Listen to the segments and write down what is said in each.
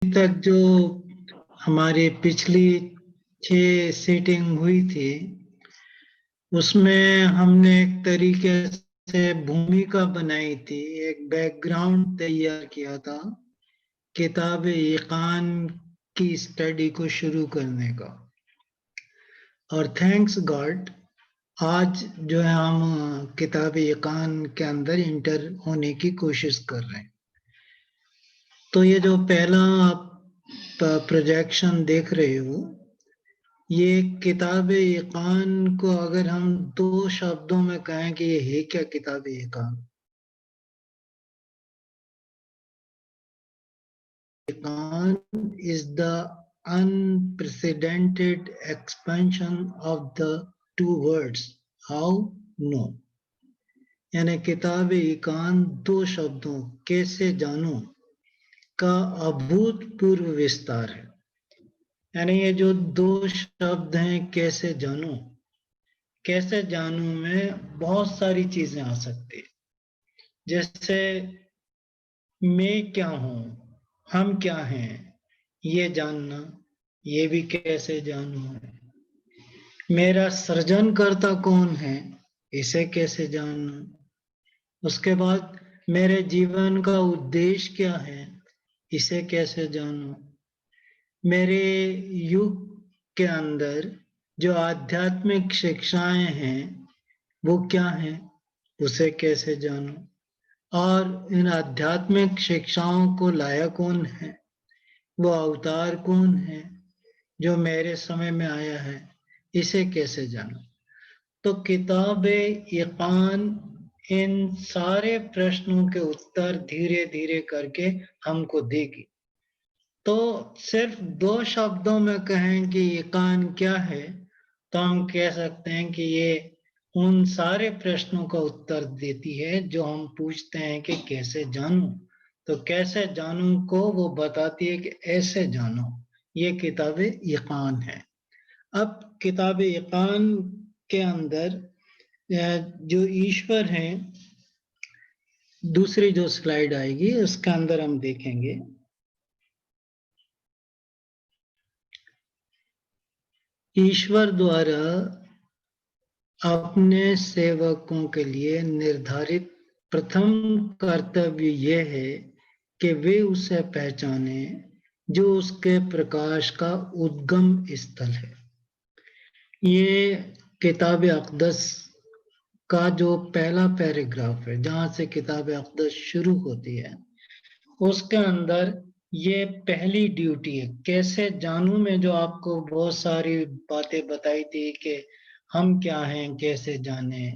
तक जो हमारी पिछली 6 सीटिंग हुई थी, उसमें हमने एक तरीके से भूमिका बनाई थी, एक बैकग्राउंड तैयार किया था किताब इकान की स्टडी को शुरू करने का। और थैंक्स गॉड आज जो है हम किताब इकान के अंदर इंटर होने की कोशिश कर रहे हैं। तो ये जो पहला आप प्रोजेक्शन देख रहे हो, ये किताब इकान को अगर हम 2 शब्दों में कहें कि ये है क्या किताब Icahn? Icahn is the unprecedented expansion of the 2 words how, no। यानी किताब इकान 2 शब्दों कैसे जानूं का अभूतपूर्व विस्तार है। यानी ये जो 2 शब्द हैं कैसे जानूं में बहुत सारी चीजें आ सकती है। जैसे मैं क्या हूं, हम क्या हैं, ये जानना, ये भी कैसे जानूं। मेरा सृजनकर्ता कौन है, इसे कैसे जानूं। उसके बाद मेरे जीवन का उद्देश्य क्या है, इसे कैसे जानूं। मेरे युग के अंदर जो आध्यात्मिक शिक्षाएं हैं वो क्या हैं, उसे कैसे जानूं। और इन आध्यात्मिक शिक्षाओं को लाया कौन है, वो अवतार कौन है जो मेरे समय में आया है, इसे कैसे जानूं। तो किताब इकान इन सारे प्रश्नों के उत्तर धीरे धीरे करके हमको देगी। तो सिर्फ 2 शब्दों में कहें कि इकान क्या है, तो हम कह सकते हैं कि ये उन सारे प्रश्नों का उत्तर देती है जो हम पूछते हैं कि कैसे जानूं। तो कैसे जानूं को वो बताती है कि ऐसे जानो। ये किताब इकान है। अब किताब इकान के अंदर जो ईश्वर है, दूसरी जो स्लाइड आएगी उसके अंदर हम देखेंगे ईश्वर द्वारा अपने सेवकों के लिए निर्धारित प्रथम कर्तव्य यह है कि वे उसे पहचाने जो उसके प्रकाश का उद्गम स्थल है। ये किताब अक़दस का जो पहला पैराग्राफ है, जहां से किताब अक़दस शुरू होती है, उसके अंदर ये पहली ड्यूटी है। कैसे जानूं में जो आपको बहुत सारी बातें बताई थी कि हम क्या हैं, कैसे जाने,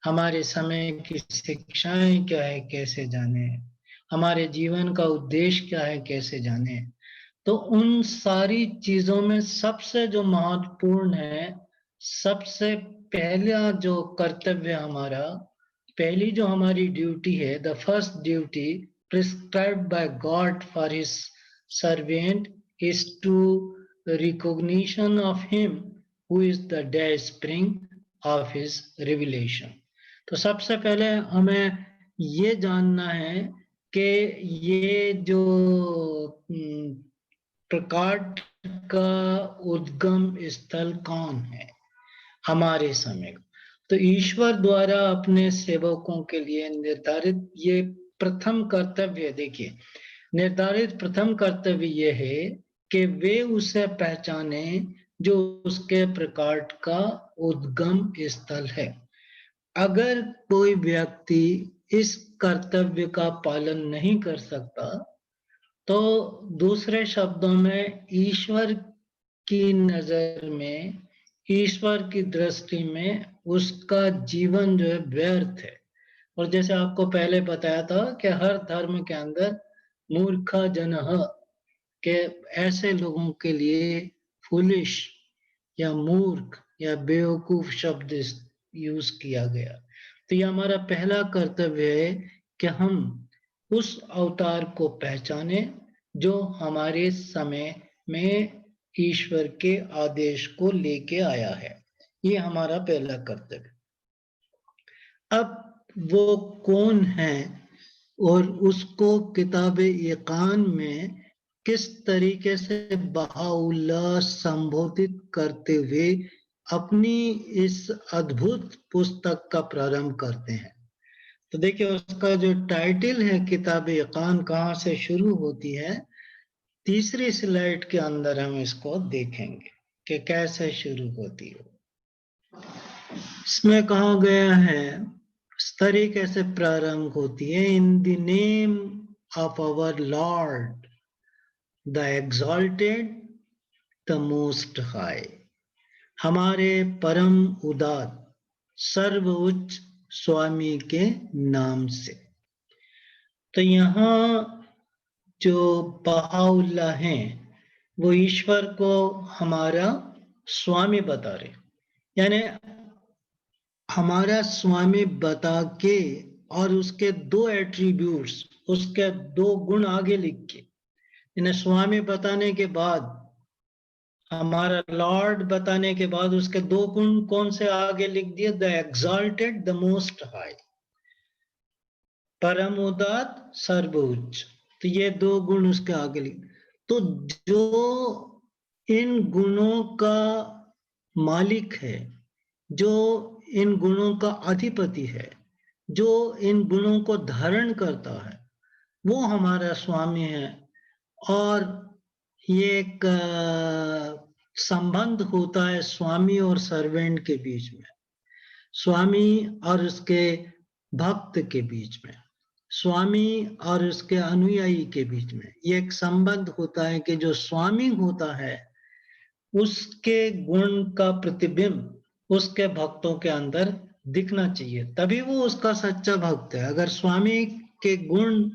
हमारे समय की शिक्षाएं क्या है, कैसे जाने, हमारे जीवन का उद्देश्य क्या है, कैसे जाने। तो उन सारी चीजों में सबसे जो महत्वपूर्ण है, सबसे पहला जो कर्तव्य हमारा, पहली जो हमारी ड्यूटी है, the first duty prescribed by God for his servant is to recognition of him who is the day spring of his revelation। तो सबसे पहले हमें ये जानना है कि ये जो प्रकाश का उद्गम स्थल कौन है हमारे समय का। तो ईश्वर द्वारा अपने सेवकों के लिए निर्धारित ये प्रथम कर्तव्य, देखिए, निर्धारित प्रथम कर्तव्य यह है कि वे उसे पहचाने जो उसके प्रकाश का उद्गम स्थल है। अगर कोई व्यक्ति इस कर्तव्य का पालन नहीं कर सकता, तो दूसरे शब्दों में ईश्वर की नजर में, ईश्वर की दृष्टि में उसका जीवन जो है व्यर्थ है। और जैसे आपको पहले बताया था कि हर धर्म के अंदर मूर्खा जनः के ऐसे लोगों के लिए फुलिश या मूर्ख या बेवकूफ शब्द यूज किया गया। तो ये हमारा पहला कर्तव्य है कि हम उस अवतार को पहचाने जो हमारे समय में ईश्वर के आदेश को लेके आया है। ये हमारा पहला कर्तव्य। अब वो कौन है और उसको किताब इकान में किस तरीके से बहाउल्लाह संबोधित करते हुए अपनी इस अद्भुत पुस्तक का प्रारंभ करते हैं। तो देखिए उसका जो टाइटल है किताब यकान कहाँ से शुरू होती है, तीसरी स्लाइड के अंदर हम इसको देखेंगे कि कैसे शुरू होती है। इसमें कहा गया है इस तरीके से प्रारंभ होती है, in the name of our lord the exalted the most high, हमारे परम उदात सर्वोच्च स्वामी के नाम से। तो यहाँ जो बहाउल्लाह हैं वो ईश्वर को हमारा स्वामी बता रहे, यानी हमारा स्वामी बता के और उसके दो एट्रीब्यूट्स, उसके दो गुण आगे लिख के, यानी स्वामी बताने के बाद, हमारा लॉर्ड बताने के बाद उसके दो गुण कौन से आगे लिख दिए, the exalted the most high, परम उदात सर्वोच्च। तो ये दो गुण उसके आगे लिख, तो जो इन गुणों का मालिक है, जो इन गुणों का अधिपति है, जो इन गुणों को धारण करता है, वो हमारा स्वामी है। और ये एक संबंध होता है स्वामी और सर्वेंट के बीच में, स्वामी और उसके भक्त के बीच में, स्वामी और उसके अनुयायी के बीच में। ये एक संबंध होता है कि जो स्वामी होता है उसके गुण का प्रतिबिंब उसके भक्तों के अंदर दिखना चाहिए, तभी वो उसका सच्चा भक्त है। अगर स्वामी के गुण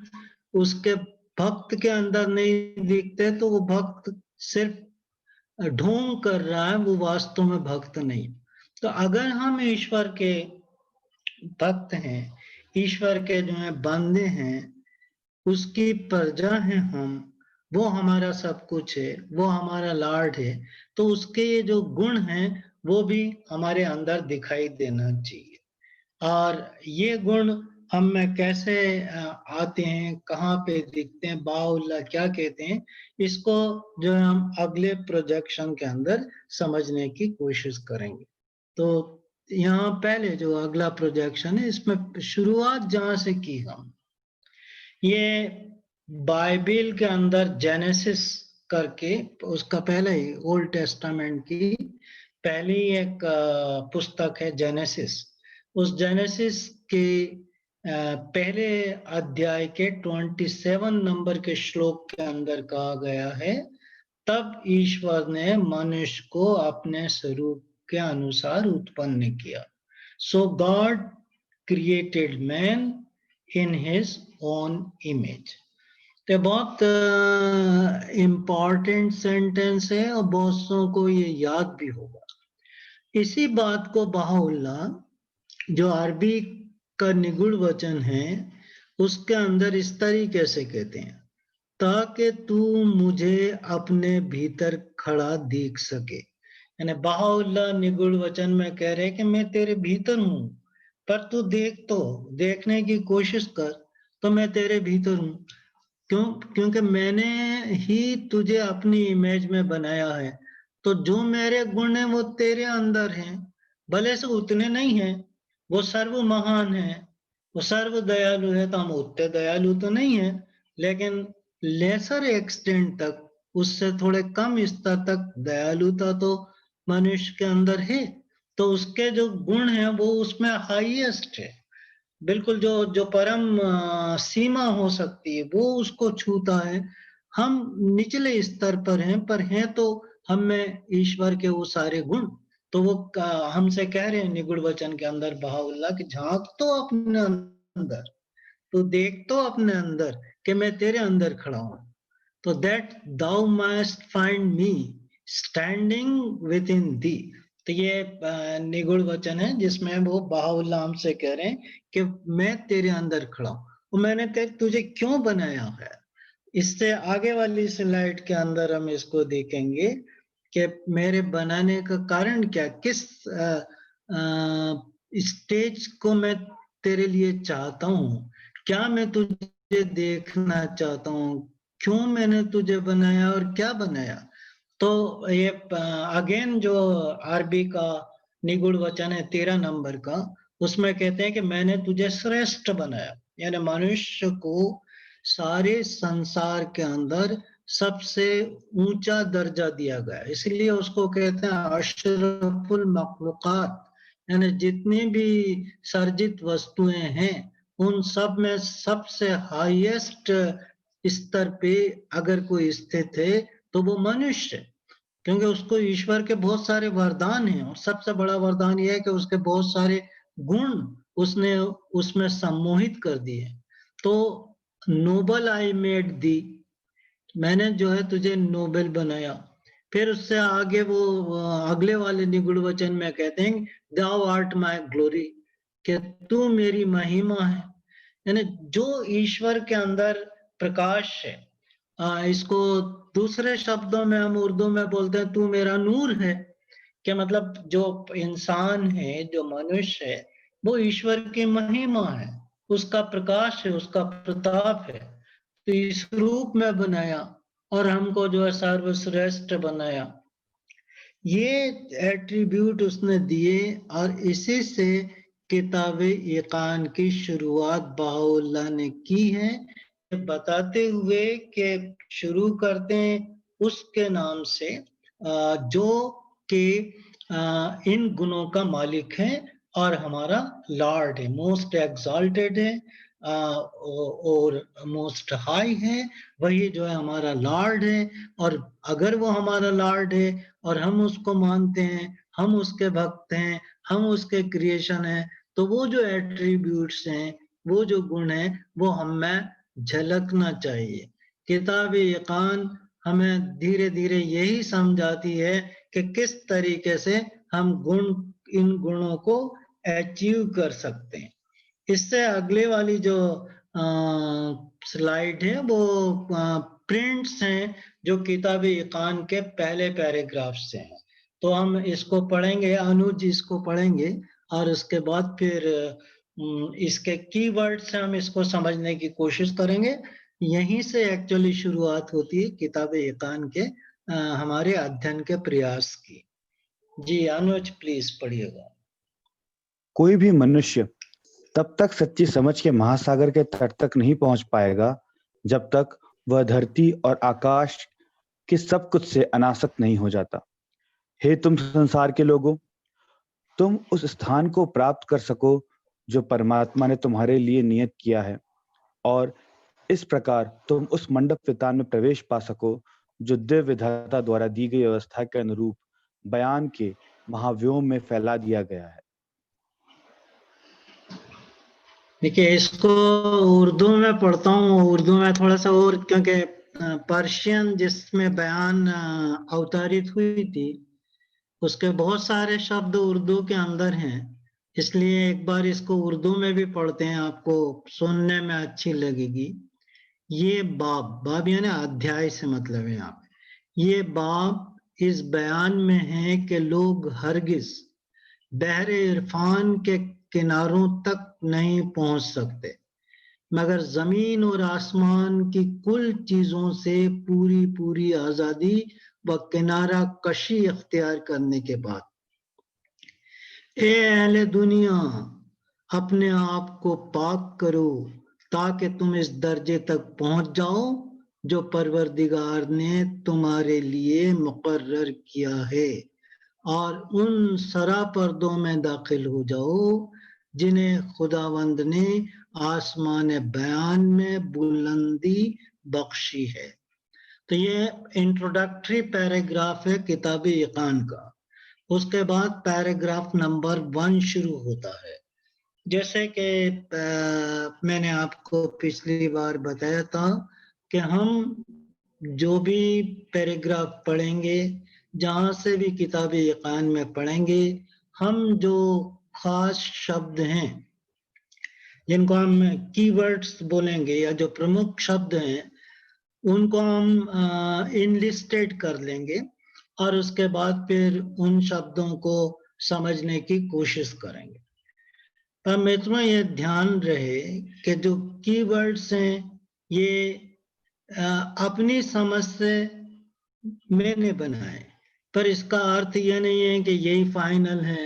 उसके भक्त के अंदर नहीं दिखते तो वो भक्त सिर्फ ढोंग कर रहा है, वो वास्तव में भक्त नहीं। तो अगर हम ईश्वर के भक्त हैं, ईश्वर के जो है बंदे हैं, उसकी प्रजा हैं हम, वो हमारा सब कुछ है, वो हमारा लॉर्ड है, तो उसके ये जो गुण हैं वो भी हमारे अंदर दिखाई देना चाहिए। और ये गुण हम में कैसे आते हैं, कहाँ पे दिखते हैं, बाउल्लाह क्या कहते हैं, इसको जो है हम अगले प्रोजेक्शन के अंदर समझने की कोशिश करेंगे। तो यहाँ पहले जो अगला प्रोजेक्शन है इसमें शुरुआत जहां से की हम, ये बाइबल के अंदर जेनेसिस करके, उसका पहले ही ओल्ड टेस्टामेंट की पहली एक पुस्तक है जेनेसिस। उस जेनेसिस के पहले अध्याय के 27 नंबर के श्लोक के अंदर कहा गया है, तब ईश्वर ने मनुष्य को अपने स्वरूप के अनुसार उत्पन्न किया। So God created man in his own image. तो बहुत इम्पॉर्टेंट सेंटेंस है और बहुतों को ये याद भी होगा। इसी बात को बहाउल्लाह जो अरबी का निगुण वचन है उसके अंदर इस तरीके से कहते हैं, ताकि तू मुझे अपने भीतर खड़ा देख सके। यानी बहाउल्लाह निगुण वचन में कह रहे हैं कि मैं तेरे भीतर हूं, पर तू देख, तो देखने की कोशिश कर, तो मैं तेरे भीतर हूं। क्योंकि मैंने ही तुझे अपनी इमेज में बनाया है, तो जो मेरे गुण हैं वो तेरे अंदर हैं, भले से उतने नहीं हैं, वो सर्व महान है, वो सर्व दयालु है, तो हम उतने दयालु तो नहीं है, लेकिन लेसर एक्सटेंट तक, उससे थोड़े कम स्तर तक दयालुता तो मनुष्य के अंदर है। तो उसके जो गुण हैं वो उसमें हाईएस्ट है, बिल्कुल जो जो परम सीमा हो सकती है वो उसको छूता है। हम निचले स्तर पर हैं, पर हैं तो हम में ईश्वर के वो सारे गुण। तो वो हमसे कह रहे हैं निगुण वचन के अंदर बहाउल्लाह कि झांक तो अपने अंदर, तो देख तो अपने अंदर कि मैं तेरे अंदर खड़ा हूं। तो that thou mayest find me standing within thee. तो ये निगुण वचन है जिसमें वो बहाउल्लाह हमसे कह रहे हैं कि मैं तेरे अंदर खड़ा हूं, और मैंने तुझे क्यों बनाया है। इससे आगे वाली स्लाइड के अंदर हम इसको देखेंगे कि मेरे बनाने का कारण क्या, किस स्टेज को मैं तेरे लिए चाहता हूं, क्या मैं तुझे देखना चाहता हूं, क्यों मैंने तुझे बनाया और क्या बनाया। तो ये अगेन जो आरबी का निगुण वचन है 13 नंबर का, उसमें कहते हैं कि मैंने तुझे श्रेष्ठ बनाया, यानी मनुष्य को सारे संसार के अंदर सबसे ऊंचा दर्जा दिया गया, इसलिए उसको कहते हैं अशरफुल मखलूकात, यानी जितनी भी सर्जित वस्तुएं हैं उन सब में सबसे हाईएस्ट स्तर पे अगर कोई स्थित है तो वो मनुष्य है, क्योंकि उसको ईश्वर के बहुत सारे वरदान हैं और सबसे बड़ा वरदान यह है कि उसके बहुत सारे गुण उसने उसमें सम्मोहित कर दिए। तो नोबल आई मेड दी, मैंने जो है तुझे नोबेल बनाया। फिर उससे आगे वो अगले वाले निगुण वचन में कहते हैं दाउ आर्ट माय ग्लोरी, कि तू मेरी महिमा है, यानी जो ईश्वर के अंदर प्रकाश है। इसको दूसरे शब्दों में हम उर्दू में बोलते हैं तू मेरा नूर है, कि मतलब जो इंसान है, जो मनुष्य है, वो ईश्वर की महिमा है, उसका प्रकाश है, उसका प्रताप है। तो इस रूप में बनाया और हमको जो है सर्वश्रेष्ठ बनाया, ये एट्रीब्यूट उसने दिए। और इसी से किताब-ए इकान की शुरुआत बहाउल्लाह ने की है, बताते हुए कि शुरू करते हैं उसके नाम से जो कि इन गुणों का मालिक है और हमारा लॉर्ड है, मोस्ट एक्सॉल्टेड है और मोस्ट हाई है, वही जो है हमारा लॉर्ड है। और अगर वो हमारा लॉर्ड है और हम उसको मानते हैं, हम उसके भक्त हैं, हम उसके क्रिएशन हैं, तो वो जो एट्रीब्यूट्स हैं, वो जो गुण हैं, वो हम में झलकना चाहिए। किताब-ए-इकान हमें धीरे-धीरे यही समझाती है कि किस तरीके से हम इन गुणों को अचीव कर सकते हैं। इससे अगले वाली जो स्लाइड है वो प्रिंट्स हैं जो किताब-ए-इकान के पहले पैराग्राफ से हैं। तो हम इसको पढ़ेंगे, अनुज इसको पढ़ेंगे और उसके बाद फिर इसके कीवर्ड से हम इसको समझने की कोशिश करेंगे। यहीं से एक्चुअली शुरुआत होती है किताब-ए-इकान के हमारे अध्ययन के प्रयास की। जी अनुज प्लीज पढ़िएगा। कोई भी मनुष्य तब तक सच्ची समझ के महासागर के तट तक नहीं पहुंच पाएगा जब तक वह धरती और आकाश के सब कुछ से अनासक्त नहीं हो जाता। हे तुम संसार के लोगों, तुम उस स्थान को प्राप्त कर सको जो परमात्मा ने तुम्हारे लिए नियत किया है, और इस प्रकार तुम उस मंडप वितान में प्रवेश पा सको जो दिव्य विधाता द्वारा दी गई व्यवस्था के अनुरूप बयान के महाव्योम में फैला दिया गया है। देखिए, इसको उर्दू में पढ़ता हूँ, उर्दू में थोड़ा सा और, क्योंकि पर्शियन जिसमें बयान अवतारित हुई थी उसके बहुत सारे शब्द उर्दू के अंदर हैं, इसलिए एक बार इसको उर्दू में भी पढ़ते हैं, आपको सुनने में अच्छी लगेगी। ये बाब यानी अध्याय से मतलब है यहाँ पे। ये बाब इस बयान में है कि लोग हरगिज बहरे इरफान के किनारों तक नहीं पहुंच सकते, मगर जमीन और आसमान की कुल चीजों से पूरी पूरी आजादी व किनारा कशी इख्तियार करने के बाद। ए अहले दुनिया, अपने आप को पाक करो ताकि तुम इस दर्जे तक पहुंच जाओ जो परवरदिगार ने तुम्हारे लिए मुकर्रर किया है, और उन सरा पर्दों में दाखिल हो जाओ जिन्हें खुदावंद ने आसमान बयान में बुलंदी बख्शी है। तो ये इंट्रोडक्टरी पैराग्राफ है किताब-ए-इकान का। उसके बाद पैराग्राफ नंबर 1 शुरू होता है। जैसे कि मैंने आपको पिछली बार बताया था कि हम जो भी पैराग्राफ पढ़ेंगे, जहाँ से भी किताब-ए-इकान में पढ़ेंगे, हम जो खास शब्द हैं जिनको हम कीवर्ड्स बोलेंगे या जो प्रमुख शब्द हैं उनको हम इनलिस्टेड कर लेंगे और उसके बाद फिर उन शब्दों को समझने की कोशिश करेंगे। पर मित्रों ये ध्यान रहे कि जो कीवर्ड्स हैं ये अपनी समझ से मैंने बनाए, पर इसका अर्थ यह नहीं है कि यही फाइनल है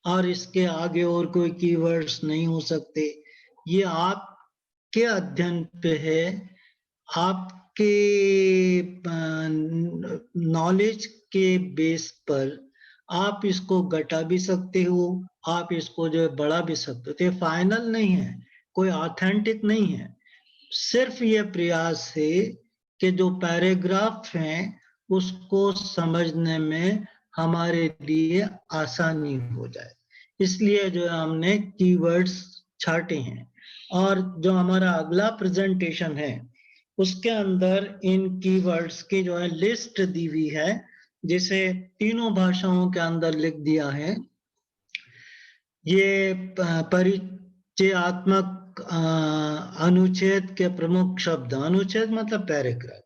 और इसके आगे और कोई कीवर्ड्स नहीं हो सकते। ये आपके अध्ययन पे है, आपके नॉलेज के बेस पर आप इसको घटा भी सकते हो, आप इसको जो है बढ़ा भी सकते हो। तो ये फाइनल नहीं है, कोई ऑथेंटिक नहीं है। सिर्फ ये प्रयास है कि जो पैराग्राफ हैं उसको समझने में हमारे लिए आसानी हो जाए, इसलिए जो है हमने कीवर्ड्स छाटे हैं। और जो हमारा अगला प्रेजेंटेशन है उसके अंदर इन कीवर्ड्स की जो है लिस्ट दी हुई है, जिसे तीनों भाषाओं के अंदर लिख दिया है। ये परिचयात्मक अनुच्छेद के प्रमुख शब्द, अनुच्छेद मतलब पैराग्राफ।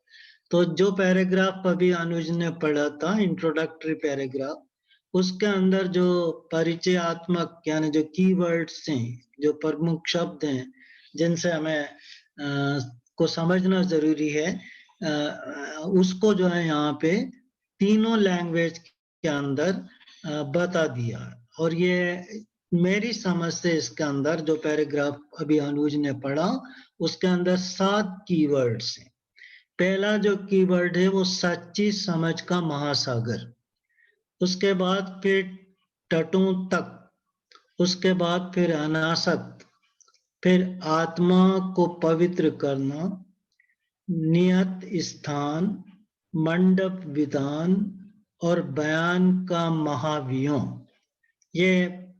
तो जो पैराग्राफ अभी अनुज ने पढ़ा था, इंट्रोडक्टरी पैराग्राफ, उसके अंदर जो परिचयात्मक यानी जो कीवर्ड्स हैं, जो प्रमुख शब्द हैं जिनसे हमें को समझना जरूरी है, उसको जो है यहाँ पे तीनों लैंग्वेज के अंदर बता दिया। और ये मेरी समझ से इसके अंदर जो पैराग्राफ अभी अनुज ने पढ़ा उसके अंदर 7 कीवर्ड्स हैं। पहला जो कीवर्ड है वो सच्ची समझ का महासागर, उसके बाद फिर तटों तक, उसके बाद फिर अनासक्त, फिर आत्मा को पवित्र करना, नियत स्थान, मंडप विधान और बयान का महाव्यूह। ये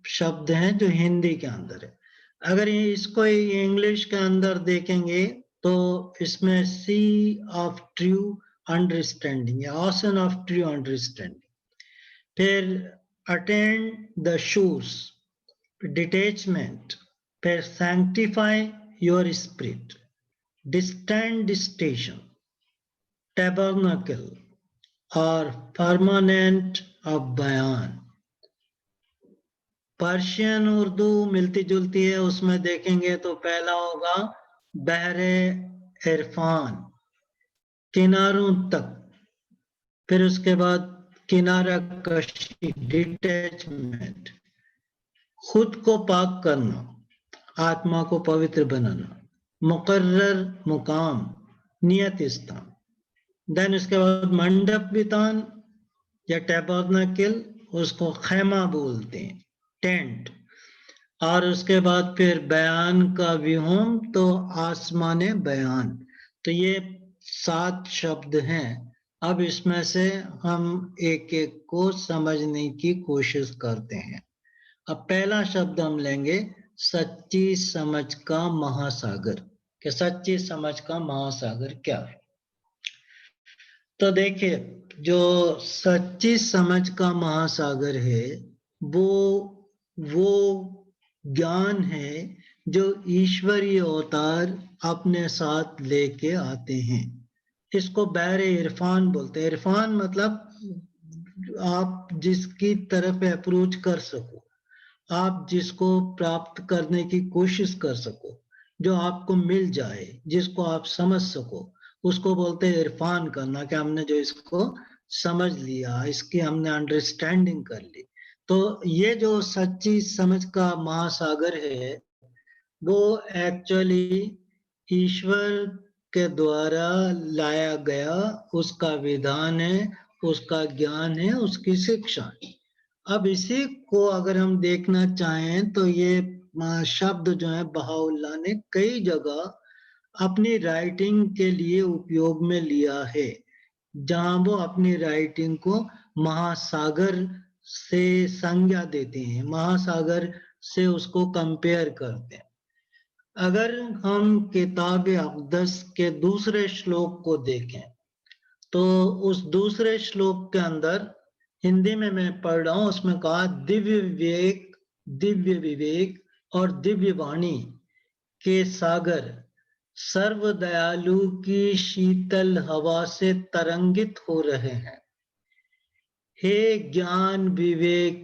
शब्द हैं जो हिंदी के अंदर है। अगर इसको इंग्लिश के अंदर देखेंगे तो इसमें सी ऑफ ट्रू अंडरस्टैंडिंग या ओशन ऑफ ट्रू अंडरस्टैंडिंग, फिर अटेंड द शूज, डिटैचमेंट, फिर sanctify your spirit, distant station, tabernacle और परमानेंट ऑफ बयान। पर्शियन उर्दू मिलती जुलती है, उसमें देखेंगे तो पहला होगा बहरे इरफान, किनारों तक, फिर उसके बाद किनारा कशी, डिटैचमेंट, खुद को पाक करना, आत्मा को पवित्र बनाना, मुकर्रर मुकाम, नियत स्थान। देन उसके बाद मंडप वितान या टैबरनेकल, उसको खैमा बोलते हैं, टेंट। और उसके बाद फिर बयान का विहोम, तो आसमाने बयान। तो ये 7 शब्द हैं। अब इसमें से हम एक एक को समझने की कोशिश करते हैं। अब पहला शब्द हम लेंगे सच्ची समझ का महासागर। कि सच्ची समझ का महासागर क्या है? तो देखिए, जो सच्ची समझ का महासागर है वो ज्ञान है जो ईश्वरीय अवतार अपने साथ लेके आते हैं। इसको बहरे इरफान बोलते हैं। इरफान मतलब आप जिसकी तरफ अप्रोच कर सको, आप जिसको प्राप्त करने की कोशिश कर सको, जो आपको मिल जाए, जिसको आप समझ सको, उसको बोलते हैं इरफान करना। कि हमने जो इसको समझ लिया, इसकी हमने अंडरस्टैंडिंग कर ली। तो ये जो सच्ची समझ का महासागर है वो एक्चुअली ईश्वर के द्वारा लाया गया उसका विधान है, उसका ज्ञान है, उसकी शिक्षा है। अब इसी को अगर हम देखना चाहें तो ये शब्द जो है बहाउल्लाह ने कई जगह अपनी राइटिंग के लिए उपयोग में लिया है, जहां वो अपनी राइटिंग को महासागर से संज्ञा देते हैं, महासागर से उसको कंपेयर करते हैं। अगर हम किताब अक़दस के दूसरे श्लोक को देखें तो उस दूसरे श्लोक के अंदर, हिंदी में मैं पढ़ रहा हूं, उसमें कहा दिव्य विवेक, दिव्य विवेक और दिव्य वाणी के सागर सर्व दयालु की शीतल हवा से तरंगित हो रहे हैं। हे ज्ञान विवेक,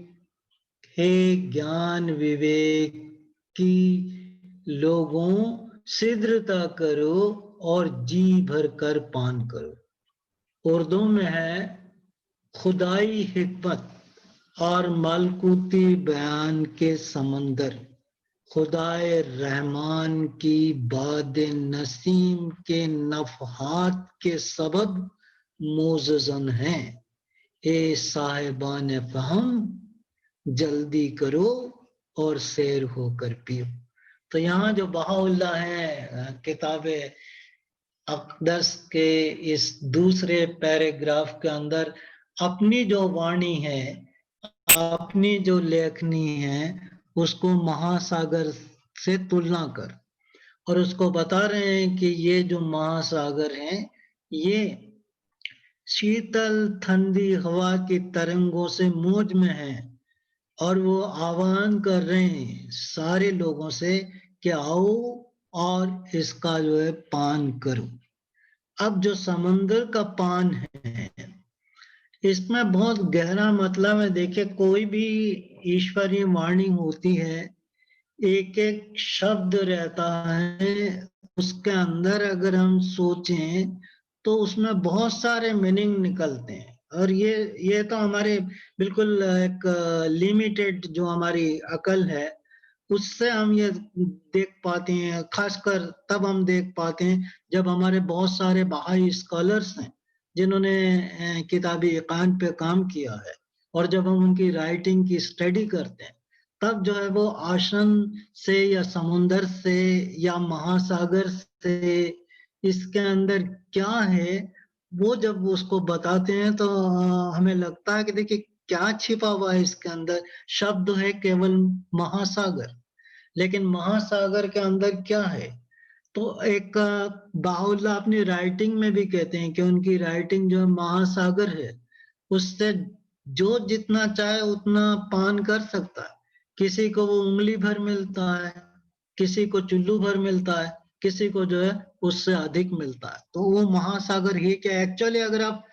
हे ज्ञान विवेक की लोगों शीघ्रता करो और जी भर कर पान करो। उर्दू में है खुदाई हिकमत और मलकूती बयान के समंदर, खुदाए रहमान की बाद नसीम के नफहात के सबब मोजज़न हैं। ए साहिबान फहम जल्दी करो और सैर होकर पियो। तो यहाँ जो बहाउल्लाह है किताब अक़दस के इस दूसरे पैराग्राफ के अंदर अपनी जो वाणी है, अपनी जो लेखनी है, उसको महासागर से तुलना कर और उसको बता रहे हैं कि ये जो महासागर हैं ये शीतल ठंडी हवा की तरंगों से मौज में है और वो आह्वान कर रहे हैं सारे लोगों से कि आओ और इसका जो है पान करो। अब जो समंदर का पान है इसमें बहुत गहरा मतलब है। देखिए, कोई भी ईश्वरीय वाणी होती है, एक एक शब्द रहता है, उसके अंदर अगर हम सोचें तो उसमें बहुत सारे मीनिंग निकलते हैं। और ये तो हमारे बिल्कुल एक लिमिटेड जो हमारी अकल है उससे हम ये देख पाते हैं। खासकर तब हम देख पाते हैं जब हमारे बहुत सारे बहाई स्कॉलर्स हैं जिन्होंने किताबी इकान पे काम किया है, और जब हम उनकी राइटिंग की स्टडी करते हैं तब जो है वो आशन से या समुंदर से या महासागर से इसके अंदर क्या है वो जब उसको बताते हैं तो हमें लगता है कि देखिए क्या छिपा हुआ है इसके अंदर। शब्द है केवल महासागर, लेकिन महासागर के अंदर क्या है? तो एक बाहुल्लाह अपनी राइटिंग में भी कहते हैं कि उनकी राइटिंग जो महासागर है, उससे जो जितना चाहे उतना पान कर सकता है। किसी को वो उंगली भर मिलता है, किसी को चुल्लू भर मिलता है, किसी को जो है उससे अधिक मिलता है। तो वो महासागर ही क्या एक्चुअली अगर आप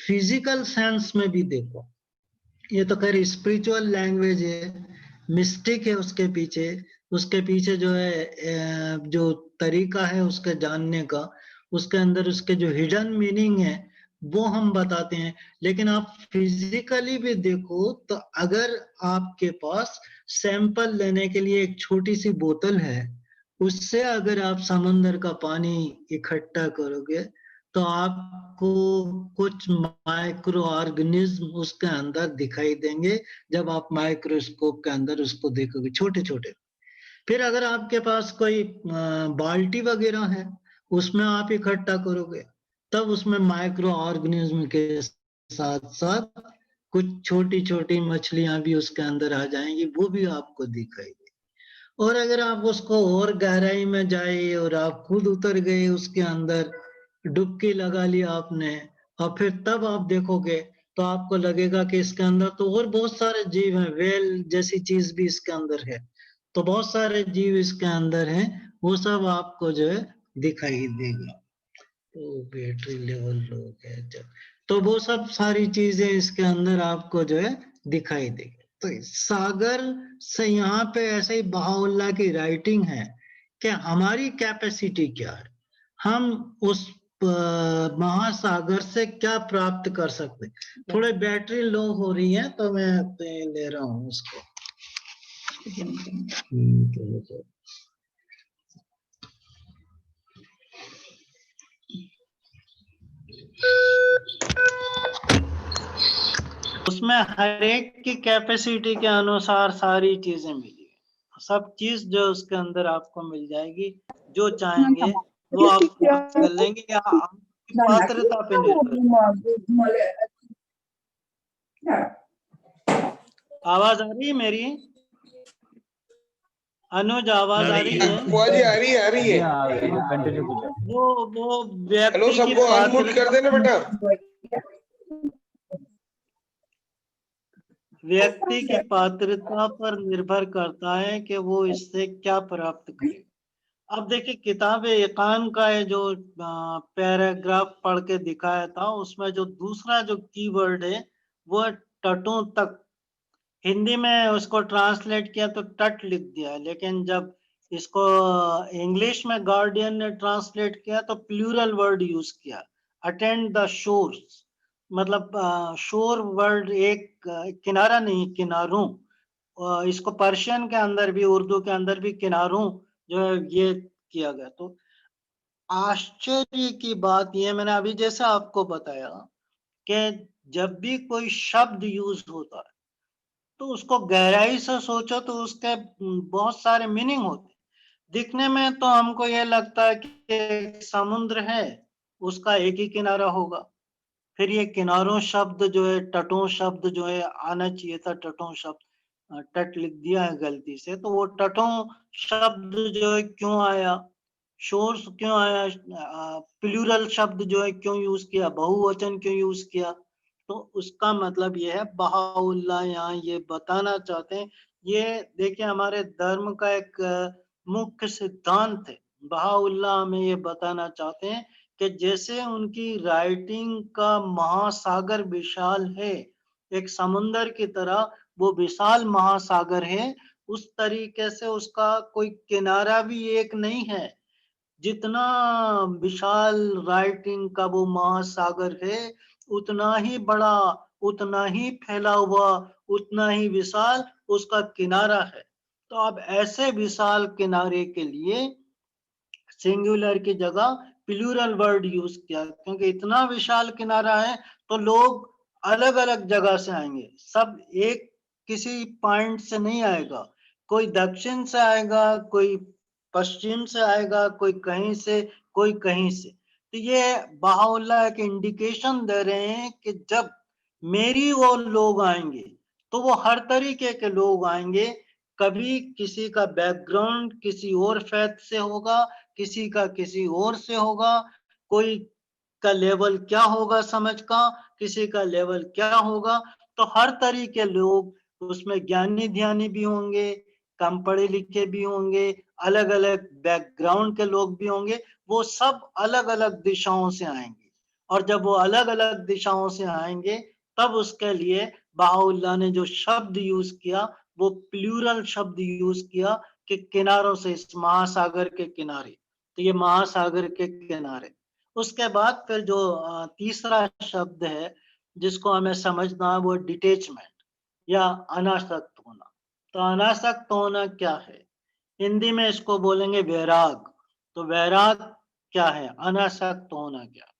फिजिकल सेंस में भी देखो, ये तो खैर स्पिरिचुअल लैंग्वेज है, मिस्टिक है उसके पीछे जो है जो तरीका है उसके जानने का, उसके अंदर उसके जो हिडन मीनिंग है वो हम बताते हैं। लेकिन आप फिजिकली भी देखो तो अगर आपके पास सैंपल लेने के लिए एक छोटी सी बोतल है, उससे अगर आप समंदर का पानी इकट्ठा करोगे तो आपको कुछ माइक्रो ऑर्गेनिज्म उसके अंदर दिखाई देंगे जब आप माइक्रोस्कोप के अंदर उसको देखोगे, छोटे छोटे। फिर अगर आपके पास कोई बाल्टी वगैरह है उसमें आप इकट्ठा करोगे तब उसमें माइक्रो ऑर्गेनिज्म के साथ साथ कुछ छोटी छोटी मछलियां भी उसके अंदर आ जाएंगी, वो भी आपको दिखाई देगी। और अगर आप उसको और गहराई में जाए और आप खुद उतर गए उसके अंदर, डुबकी लगा लिया आपने और फिर तब आप देखोगे तो आपको लगेगा कि इसके अंदर तो और बहुत सारे जीव हैं, वेल जैसी चीज भी इसके अंदर है। तो बहुत सारे जीव इसके अंदर हैं, वो सब आपको जो है दिखाई देगा। तो बैटरी लेवल लो है जब, तो वो सब सारी चीजें इसके अंदर आपको जो है दिखाई देगी। तो सागर से यहाँ पे ऐसे ही बहाउल्लाह की राइटिंग है कि हमारी कैपेसिटी क्या है, हम उस महासागर से क्या प्राप्त कर सकते। थोड़े बैटरी लो हो रही है तो मैं ले रहा हूँ उसको। उसमें हर एक की कैपेसिटी के अनुसार सारी चीजें मिली, सब चीज जो उसके अंदर आपको मिल जाएगी। जो चाहेंगे वो आप कर लेंगे या आपकी पात्रता पे निर्भर। आवाज आ रही है मेरी? अनुज आवाज आ रही है? आ रही है। वो व्यक्ति की सबको अनम्यूट कर देना बेटा। व्यक्ति की पात्रता पर निर्भर करता है कि वो इससे क्या प्राप्त करे। अब देखिए किताब इकान का है जो पैराग्राफ पढ़ के दिखाया था, उसमें जो दूसरा जो कीवर्ड है वो है तटों तक। हिंदी में उसको ट्रांसलेट किया तो तट लिख दिया, लेकिन जब इसको इंग्लिश में गार्डियन ने ट्रांसलेट किया तो प्लूरल वर्ड यूज किया, अटेंड द शोर्स, मतलब शोर वर्ड एक किनारा नहीं, किनारों। इसको पर्शियन के अंदर भी, उर्दू के अंदर भी किनारों जो है ये किया गया। तो आश्चर्य की बात ये, मैंने अभी जैसा आपको बताया कि जब भी कोई शब्द यूज होता है तो उसको गहराई से सोचो तो उसके बहुत सारे मीनिंग होते हैं। दिखने में तो हमको ये लगता है कि एक समुद्र है, उसका एक ही किनारा होगा। फिर ये किनारों शब्द जो है, तटों शब्द जो है, आना चाहिए था तटों शब्द, तट लिख दिया है गलती से, तो वो तटों शब्द जो है क्यों आया, शोर्स क्यों आया, प्लूरल शब्द जो है क्यों यूज किया, बहुवचन क्यों यूज किया। तो उसका मतलब ये है, बहाउल्लाह यहाँ ये बताना चाहते हैं, ये देखिए हमारे धर्म का एक मुख्य सिद्धांत है। बहाउल्लाह हमें ये बताना चाहते हैं कि जैसे उनकी राइटिंग का महासागर विशाल है, एक समुंदर की तरह वो विशाल महासागर है, उस तरीके से उसका कोई किनारा भी एक नहीं है। जितना विशाल राइटिंग का वो महासागर है, उतना ही बड़ा, उतना ही फैला हुआ, उतना ही विशाल उसका किनारा है। तो अब ऐसे विशाल किनारे के लिए सिंगुलर की जगह प्लूरल वर्ड यूज किया, क्योंकि इतना विशाल किनारा है तो लोग अलग अलग जगह से आएंगे, सब एक किसी पॉइंट से नहीं आएगा। कोई दक्षिण से आएगा, कोई पश्चिम से आएगा, कोई कहीं से, कोई कहीं से। तो ये बहाउल्लाह एक इंडिकेशन दे रहे हैं कि जब मेरी ओर लोग आएंगे तो वो हर तरीके के लोग आएंगे। कभी किसी का बैकग्राउंड किसी और फैथ से होगा, किसी का किसी और से होगा, कोई का लेवल क्या होगा समझ का, किसी का लेवल क्या होगा। तो हर तरीके लोग उसमें, ज्ञानी ध्यानी भी होंगे, कम पढ़े लिखे भी होंगे, अलग अलग बैकग्राउंड के लोग भी होंगे। वो सब अलग अलग दिशाओं से आएंगे, और जब वो अलग अलग दिशाओं से आएंगे तब उसके लिए बहाउल्लाह ने जो शब्द यूज किया वो प्लूरल शब्द यूज किया कि किनारों से, इस महासागर के किनारे। तो ये महासागर के किनारे। उसके बाद फिर जो तीसरा शब्द है जिसको हमें समझना है, वो डिटेचमेंट या अनासक्त होना। तो अनासक्त होना क्या है, हिंदी में इसको बोलेंगे वैराग। तो वैराग क्या है, अनासक्त होना क्या।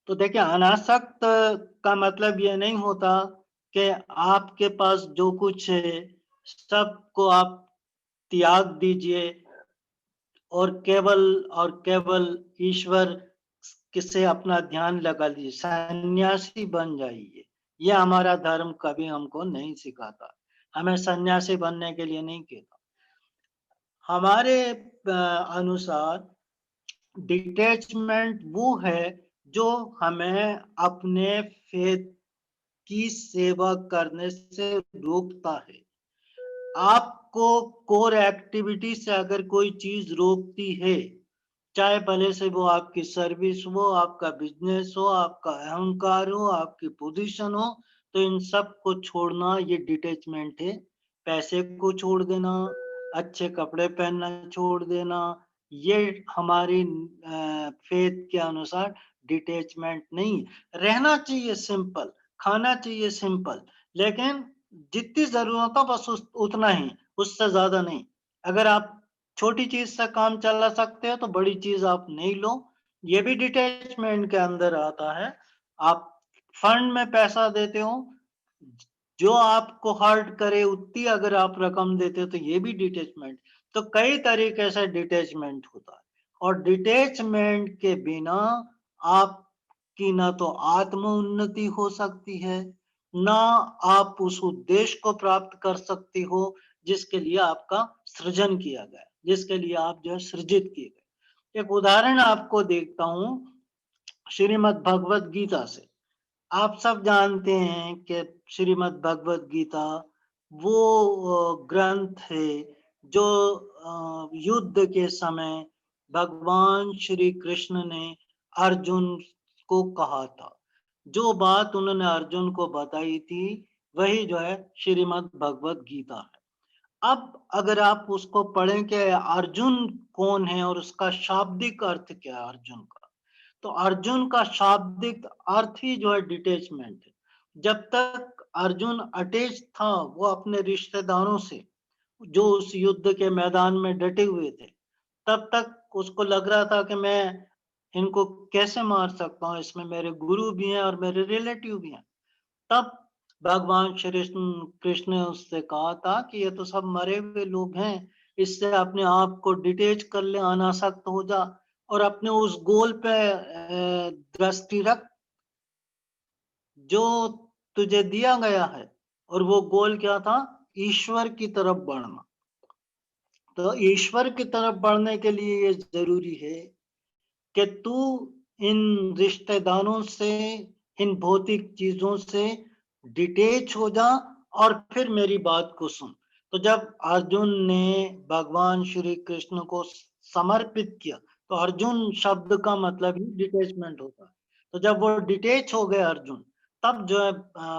तो देखिए, अनासक्त का मतलब ये नहीं होता कि आपके पास जो कुछ है सबको आप त्याग दीजिए और केवल ईश्वर किसे अपना ध्यान लगा लीजिए, सन्यासी बन जाइए। ये हमारा धर्म कभी हमको नहीं सिखाता, हमें सन्यासी बनने के लिए नहीं कहता। हमारे अनुसार डिटैचमेंट वो है जो हमें अपने फेथ की सेवा करने से रोकता है। आपको कोर एक्टिविटी से अगर कोई चीज रोकती है, चाहे भले से वो आपकी सर्विस हो, आपका बिजनेस हो, आपका अहंकार हो, आपकी पोजीशन हो, तो इन सब को छोड़ना ये डिटैचमेंट है। पैसे को छोड़ देना, अच्छे कपड़े पहनना छोड़ देना, ये हमारी फेथ के अनुसार डिटैचमेंट नहीं। रहना चाहिए सिंपल, खाना चाहिए सिंपल, लेकिन जितनी जरूरत हो बस उतना ही, उससे ज्यादा नहीं। अगर आप छोटी चीज से काम चला सकते हो तो बड़ी चीज आप नहीं लो, ये भी डिटैचमेंट के अंदर आता है। आप फंड में पैसा देते हो, जो आपको हर्ट करे उतनी अगर आप रकम देते हो तो ये भी डिटैचमेंट। तो कई तरीके से डिटैचमेंट होता है, और डिटैचमेंट के बिना आपकी ना तो आत्म उन्नति हो सकती है, ना आप उस उद्देश्य को प्राप्त कर सकती हो जिसके लिए आपका सृजन किया गया, जिसके लिए आप जो है सृजित किए गए। एक उदाहरण आपको देखता हूं श्रीमद् भगवत गीता से। आप सब जानते हैं कि श्रीमद् भगवत गीता वो ग्रंथ है जो युद्ध के समय भगवान श्री कृष्ण ने अर्जुन को कहा था। जो बात उन्होंने अर्जुन को बताई थी वही जो है श्रीमद् भगवत गीता है। अब अगर आप उसको पढ़ें कि अर्जुन कौन है और उसका शाब्दिक अर्थ क्या है अर्जुन का, तो अर्जुन का शाब्दिक अर्थ ही जो है डिटैचमेंट है। जब तक अर्जुन अटैच था वो अपने रिश्तेदारों से जो उस युद्ध के मैदान में डटे हुए थे, तब तक उसको लग रहा था कि मैं इनको कैसे मार सकता हूँ, इसमें मेरे गुरु भी हैं और मेरे रिलेटिव भी हैं। तब भगवान श्री कृष्ण ने उससे कहा था कि ये तो सब मरे हुए लोग हैं, इससे अपने आप को डिटेच कर ले, अनासक्त हो जा और अपने उस गोल पे दृष्टि रख जो तुझे दिया गया है। और वो गोल क्या था? ईश्वर की तरफ बढ़ना। तो ईश्वर की तरफ बढ़ने के लिए ये जरूरी है कि तू इन रिश्तेदारों से, इन भौतिक चीजों से डिटेच हो जा और फिर मेरी बात को सुन। तो जब अर्जुन ने भगवान श्री कृष्ण को समर्पित किया, तो अर्जुन शब्द का मतलब ही डिटेचमेंट होता है। तो जब वो डिटेच हो गए अर्जुन, तब जो है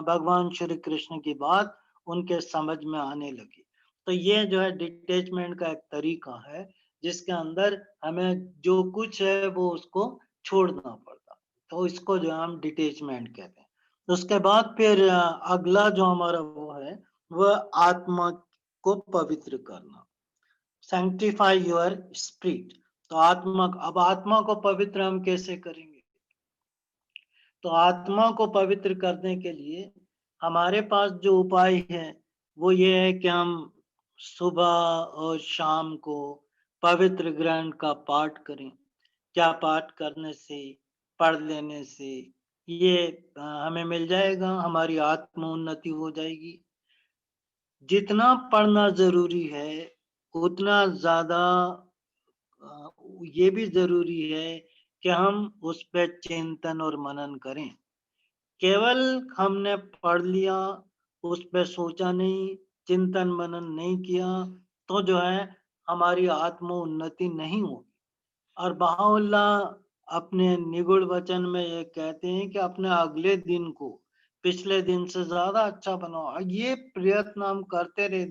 भगवान श्री कृष्ण की बात उनके समझ में आने लगी। तो ये जो है डिटेचमेंट का एक तरीका है जिसके अंदर हमें जो कुछ है वो उसको छोड़ना पड़ता। तो इसको जो हम डिटेचमेंट कहते हैं। उसके बाद फिर अगला जो हमारा वो है वह आत्मा को पवित्र करना, सैंक्टिफाई योर स्पिरिट। तो आत्मा को पवित्र हम कैसे करेंगे? तो आत्मा को पवित्र करने के लिए हमारे पास जो उपाय है वो ये है कि हम सुबह और शाम को पवित्र ग्रंथ का पाठ करें। क्या पाठ करने से, पढ़ लेने से ये हमें मिल जाएगा, हमारी आत्म उन्नति हो जाएगी। जितना पढ़ना जरूरी है उतना ज्यादा ये भी जरूरी है कि हम उस पर चिंतन और मनन करें। केवल हमने पढ़ लिया, उस पर सोचा नहीं, चिंतन मनन नहीं किया, तो जो है हमारी आत्म उन्नति नहीं होगी। और बहाउल्लाह अपने निगुण वचन में ये कहते हैं कि अपने अगले दिन को पिछले दिन से ज्यादा अच्छा बनाओ। ये प्रयत्न हम करते रहे।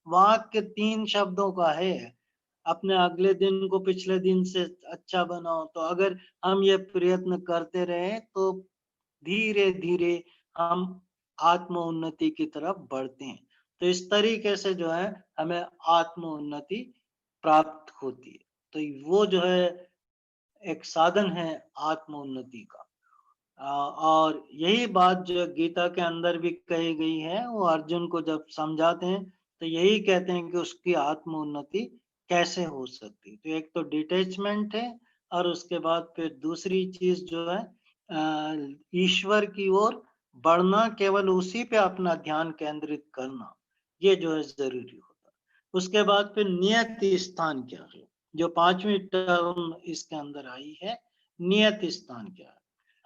वाक्य 3 शब्दों का है, अपने अगले दिन को पिछले दिन से अच्छा बनाओ। तो अगर हम ये प्रयत्न करते रहे तो धीरे धीरे हम आत्म उन्नति की तरफ बढ़ते हैं। तो इस तरीके से जो है हमें आत्म उन्नति प्राप्त होती है। तो वो जो है एक साधन है आत्म उन्नति का। और यही बात जो गीता के अंदर भी कही गई है, वो अर्जुन को जब समझाते हैं तो यही कहते हैं कि उसकी आत्म उन्नति कैसे हो सकती। तो एक तो डिटैचमेंट है और उसके बाद फिर दूसरी चीज जो है ईश्वर की ओर बढ़ना, केवल उसी पे अपना ध्यान केंद्रित करना, ये जो है जरूरी होता है। उसके बाद फिर नियत स्थान क्या है, जो 5वीं टर्म इसके अंदर आई है, नियत स्थान क्या है,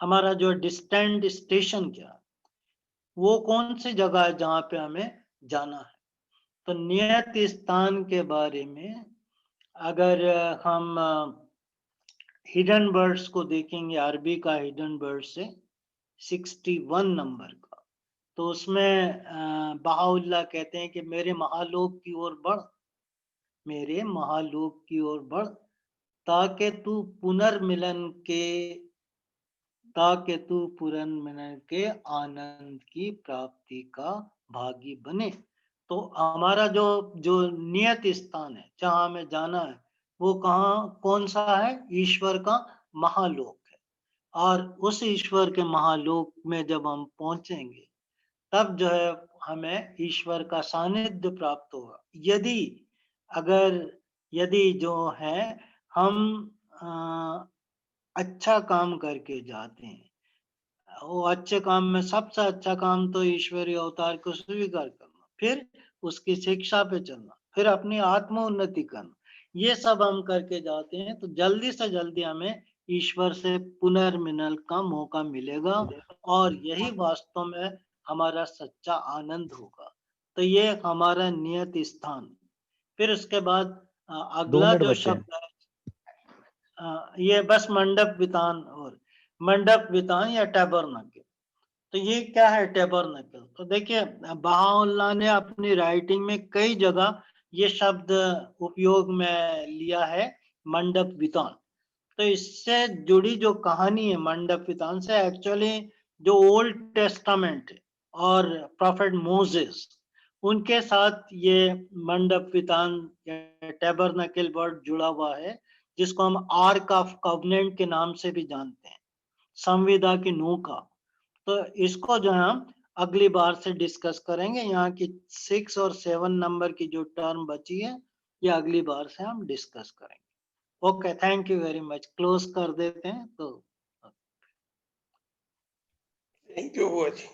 हमारा जो डिस्टेंट स्टेशन क्या है, वो कौन सी जगह है जहां पे हमें जाना है। तो नियत स्थान के बारे में अगर हम हिडन बर्ड्स को देखेंगे, अरबी का हिडन बर्ड्स है 61 नंबर का, तो उसमें बहाउल्लाह कहते हैं कि मेरे महालोक की ओर बढ़, मेरे महालोक की ओर बढ़, ताकि तू पुनर्मिलन के आनंद की प्राप्ति का भागी बने। तो हमारा जो जो नियत स्थान है जहां हमें जाना है वो कौन सा है? ईश्वर का महालोक है। और उस ईश्वर के महालोक में जब हम पहुंचेंगे तब जो है हमें ईश्वर का सानिध्य प्राप्त होगा। यदि जो है हम अच्छा काम करके जाते हैं, वो अच्छे काम में सबसे अच्छा काम तो ईश्वरीय अवतार को स्वीकार करना, फिर उसकी शिक्षा पे चलना, फिर अपनी आत्म उन्नति करना, ये सब हम करके जाते हैं तो जल्दी से जल्दी हमें ईश्वर से पुनर्मिलन का मौका मिलेगा और यही वास्तव में हमारा सच्चा आनंद होगा। तो ये हमारा नियत स्थान। फिर उसके बाद अगला जो शब्द है ये बस मंडप वितान, और मंडप वितान या टैबरनेकल। तो ये क्या है टेबरनेकल? तो देखिए बहाउल्लाह ने अपनी राइटिंग में कई जगह ये शब्द उपयोग में लिया है, मंडप वितान। तो इससे जुड़ी जो कहानी है मंडप वितान से, एक्चुअली जो ओल्ड टेस्टामेंट और प्रॉफेट मोसेस, उनके साथ ये मंडप वितान या टेबरनेकल वर्ड जुड़ा हुआ है, जिसको हम आर्क ऑफ कवनेंट के नाम से भी जानते हैं, संविदा की नूह का। तो इसको जो है हम अगली बार से डिस्कस करेंगे। यहाँ की 6 और 7 नंबर की जो टर्म बची है, ये अगली बार से हम डिस्कस करेंगे। Okay, thank you very much. Close कर देते हैं तो। थैंक यू बुआ जी।